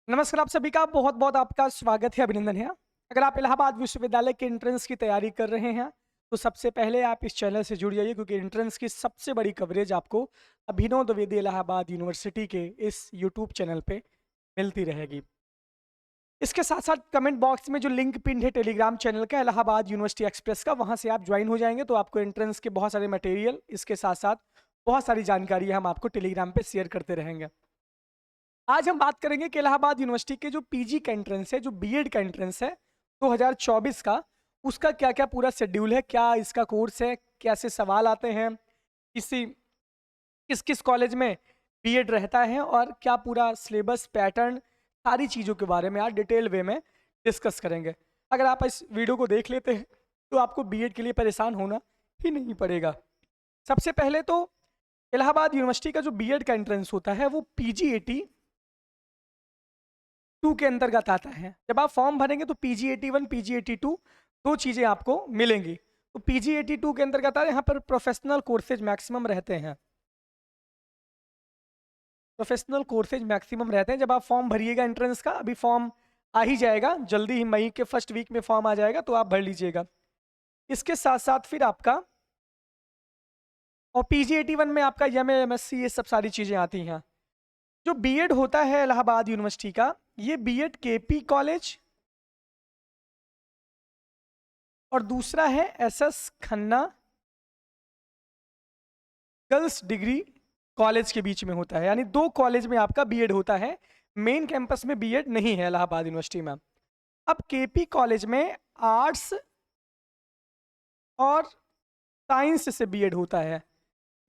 नमस्कार, आप सभी का बहुत बहुत आपका स्वागत है, अभिनंदन है। अगर आप इलाहाबाद विश्वविद्यालय के एंट्रेंस की तैयारी कर रहे हैं तो सबसे पहले आप इस चैनल से जुड़ जाइए, क्योंकि एंट्रेंस की सबसे बड़ी कवरेज आपको अभिनव द्विवेदी इलाहाबाद यूनिवर्सिटी के इस यूट्यूब चैनल पे मिलती रहेगी। इसके साथ साथ कमेंट बॉक्स में जो लिंक पिन है टेलीग्राम चैनल का इलाहाबाद यूनिवर्सिटी एक्सप्रेस का, वहां से आप ज्वाइन हो जाएंगे तो आपको एंट्रेंस के बहुत सारे मटेरियल, इसके साथ साथ बहुत सारी जानकारी हम आपको टेलीग्राम पे शेयर करते रहेंगे। आज हम बात करेंगे कि इलाहाबाद यूनिवर्सिटी के जो पीजी का एंट्रेंस है, जो बीएड का एंट्रेंस है 2024 का, उसका क्या क्या पूरा शेड्यूल है, क्या इसका कोर्स है, कैसे सवाल आते हैं, किसी किस किस कॉलेज में बीएड रहता है, और क्या पूरा सिलेबस पैटर्न, सारी चीज़ों के बारे में आज डिटेल वे में डिस्कस करेंगे। अगर आप इस वीडियो को देख लेते हैं तो आपको बीएड के लिए परेशान होना ही नहीं पड़ेगा। सबसे पहले तो इलाहाबाद यूनिवर्सिटी का जो बीएड का एंट्रेंस होता है वो पीजीएटी 2 के अंतर्गत आता है। जब आप फॉर्म भरेंगे तो PG81 PG82 दो चीज़ें आपको मिलेंगी। तो PG82 के अंतर्गत आता है, यहाँ पर प्रोफेशनल कोर्सेज मैक्सिमम रहते हैं। प्रोफेशनल कोर्सेज मैक्सिमम रहते हैं। जब आप फॉर्म भरिएगा एंट्रेंस का, अभी फॉर्म आ ही जाएगा जल्दी ही, मई के फर्स्ट वीक में फॉर्म आ जाएगा तो आप भर लीजिएगा। इसके साथ साथ फिर आपका और PG81 में आपका MA MSc ये सब सारी चीज़ें आती हैं। जो बीएड होता है इलाहाबाद यूनिवर्सिटी का, ये बीएड केपी कॉलेज और दूसरा है SS Khanna girls degree college के बीच में होता है। यानी दो कॉलेज में आपका बीएड होता है, मेन कैंपस में बीएड नहीं है इलाहाबाद यूनिवर्सिटी में। अब केपी कॉलेज में आर्ट्स और साइंस से बीएड होता है।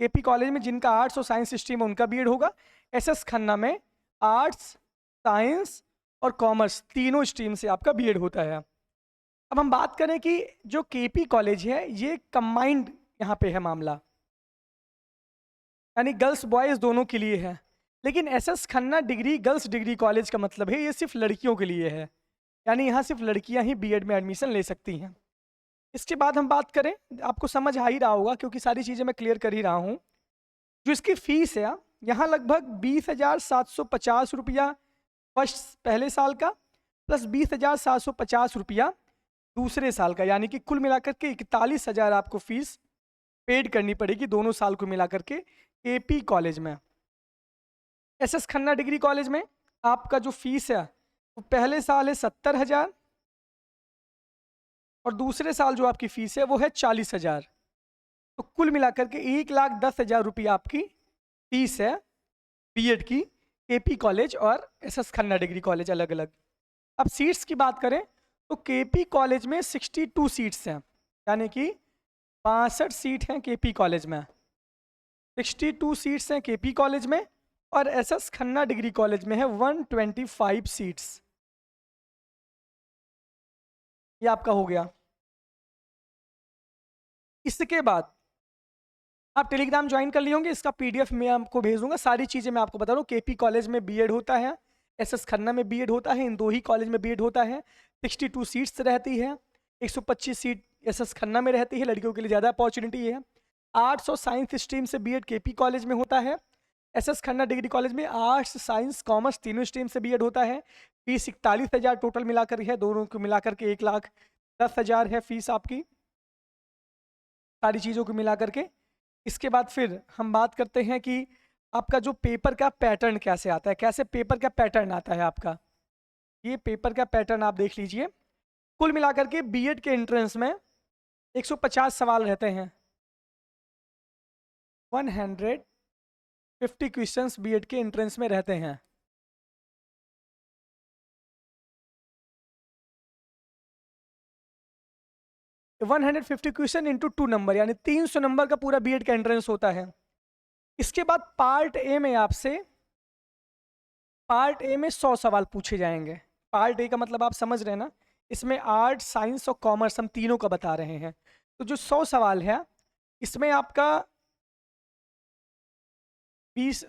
केपी कॉलेज में जिनका आर्ट्स और साइंस स्ट्रीम है उनका बीएड होगा। SS खन्ना में आर्ट्स, साइंस और कॉमर्स तीनों स्ट्रीम से आपका बीएड होता है। अब हम बात करें कि जो केपी कॉलेज है ये कंबाइंड यहाँ पे है मामला, यानी गर्ल्स बॉयज दोनों के लिए है। लेकिन SS Khanna degree girls degree college का मतलब है ये सिर्फ लड़कियों के लिए है, यानी यहाँ सिर्फ लड़कियां ही बीएड में एडमिशन ले सकती हैं। इसके बाद हम बात करें, आपको समझ आ ही रहा होगा क्योंकि सारी चीज़ें मैं क्लियर कर ही रहा हूँ। जो इसकी फीस है यहाँ लगभग 20,750 रुपया फर्स्ट पहले साल का, प्लस 20,750 रुपया दूसरे साल का, यानी कि कुल मिलाकर के 41,000 आपको फीस पेड करनी पड़ेगी दोनों साल को मिलाकर के एपी कॉलेज में। SS खन्ना डिग्री कॉलेज में आपका जो फीस है वो पहले साल है 70,000 और दूसरे साल जो आपकी फीस है वो है 40,000। तो कुल मिलाकर के 1,10,000 रुपया आपकी फीस है बीएड की, केपी कॉलेज और SS खन्ना डिग्री कॉलेज अलग अलग। अब सीट्स की बात करें तो केपी कॉलेज में 62 सीट्स हैं, यानी कि 62 सीट हैं केपी कॉलेज में। 62 सीट्स हैं केपी कॉलेज में, और SS खन्ना डिग्री कॉलेज में है 125 सीट्स। ये आपका हो गया। इसके बाद आप टेलीग्राम ज्वाइन कर लिए होंगे, इसका PDF मैं आपको भेज दूंगा, सारी चीज़ें मैं आपको बता रहा हूँ। केपी कॉलेज में बीएड होता है, SS खन्ना में बीएड होता है, इन दो ही कॉलेज में बीएड होता है। 62 सीट्स रहती है, 125 सीट SS खन्ना में रहती है, लड़कियों के लिए ज़्यादा अपॉर्चुनिटी है। आर्ट्स और साइंस स्ट्रीम से बीएड केपी कॉलेज में होता है। SS खन्ना डिग्री कॉलेज में आर्ट्स, साइंस, कॉमर्स तीनों स्ट्रीम से बीएड होता है। फीस 41,000 टोटल मिलाकर है, दोनों को मिलाकर के 1,10,000 है फीस आपकी, सारी चीज़ों को मिलाकर के। इसके बाद फिर हम बात करते हैं कि आपका जो पेपर का पैटर्न कैसे आता है, कैसे पेपर का पैटर्न आता है आपका। ये पेपर का पैटर्न आप देख लीजिए। कुल मिलाकर के बीएड के एंट्रेंस में 150 सवाल रहते हैं, 150 क्वेश्चंस बीएड के एंट्रेंस में रहते हैं। वन 150 क्वेश्चन इंटू 2 नंबर, यानी 300 नंबर का पूरा बीएड का एंट्रेंस होता है। इसके बाद पार्ट ए में आपसे, पार्ट ए में 100 सवाल पूछे जाएंगे। पार्ट ए का मतलब आप समझ रहे हैं ना, इसमें आर्ट, साइंस और कॉमर्स हम तीनों का बता रहे हैं। तो जो 100 सवाल है इसमें आपका 20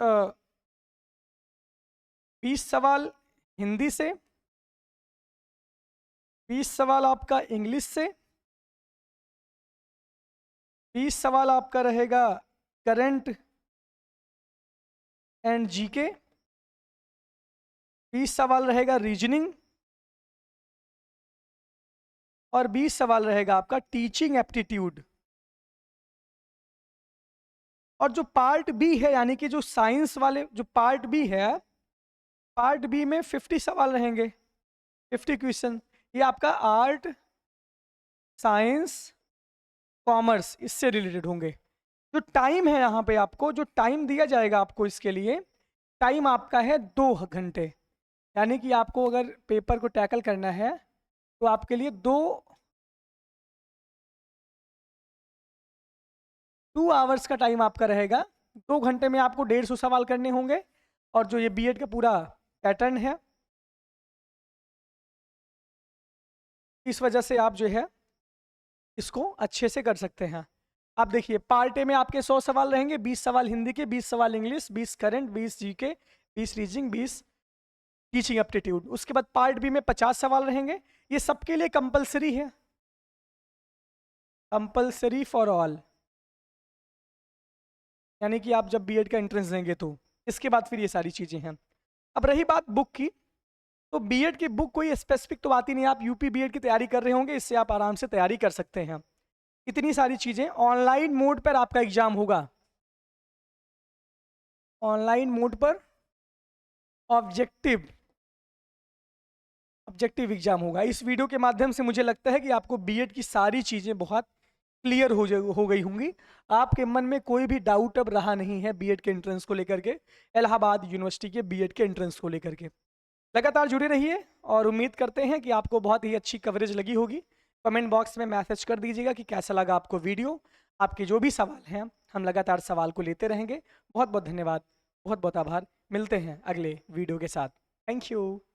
20 सवाल हिंदी से, 20 सवाल आपका इंग्लिश से, 20 सवाल आपका रहेगा करंट एंड जीके, 20 सवाल रहेगा रीजनिंग और 20 सवाल रहेगा आपका टीचिंग एप्टीट्यूड। और जो पार्ट बी है यानी कि जो साइंस वाले जो पार्ट बी है, पार्ट बी में 50 सवाल रहेंगे, 50 क्वेश्चन। ये आपका आर्ट, साइंस, कॉमर्स इससे रिलेटेड होंगे। जो टाइम है यहाँ पे आपको जो टाइम दिया जाएगा आपको इसके लिए, टाइम आपका है 2 घंटे। यानी कि आपको अगर पेपर को टैकल करना है तो आपके लिए 2 आवर्स का टाइम आपका रहेगा। 2 घंटे में आपको 150 सवाल करने होंगे। और जो ये बीएड का पूरा पैटर्न है, इस वजह से आप जो है इसको अच्छे से कर सकते हैं। आप देखिए पार्ट ए में आपके 100 सवाल रहेंगे, 20 सवाल हिंदी के, 20 सवाल English, 20 current, 20 GK, 20 reasoning, 20 teaching aptitude. उसके बाद पार्ट बी में 50 सवाल रहेंगे। ये सबके लिए कंपलसरी है, कंपलसरी फॉर ऑल। यानी कि आप जब बीएड का एंट्रेंस देंगे तो इसके बाद फिर ये सारी चीज़ें हैं। अब रही बात बुक की, तो बीएड की बुक कोई स्पेसिफिक तो आती नहीं। आप यूपी बीएड की तैयारी कर रहे होंगे, इससे आप आराम से तैयारी कर सकते हैं। इतनी सारी चीज़ें, ऑनलाइन मोड पर आपका एग्जाम होगा, ऑनलाइन मोड पर ऑब्जेक्टिव ऑब्जेक्टिव एग्जाम होगा। इस वीडियो के माध्यम से मुझे लगता है कि आपको बीएड की सारी चीज़ें बहुत क्लियर हो गई होंगी। आपके मन में कोई भी डाउट अब रहा नहीं है बीएड के एंट्रेंस को लेकर के, इलाहाबाद यूनिवर्सिटी के बीएड के एंट्रेंस को लेकर के। लगातार जुड़े रहिए और उम्मीद करते हैं कि आपको बहुत ही अच्छी कवरेज लगी होगी। कमेंट बॉक्स में मैसेज कर दीजिएगा कि कैसा लगा आपको वीडियो। आपके जो भी सवाल हैं हम लगातार सवाल को लेते रहेंगे। बहुत बहुत धन्यवाद, बहुत बहुत आभार। मिलते हैं अगले वीडियो के साथ। Thank you.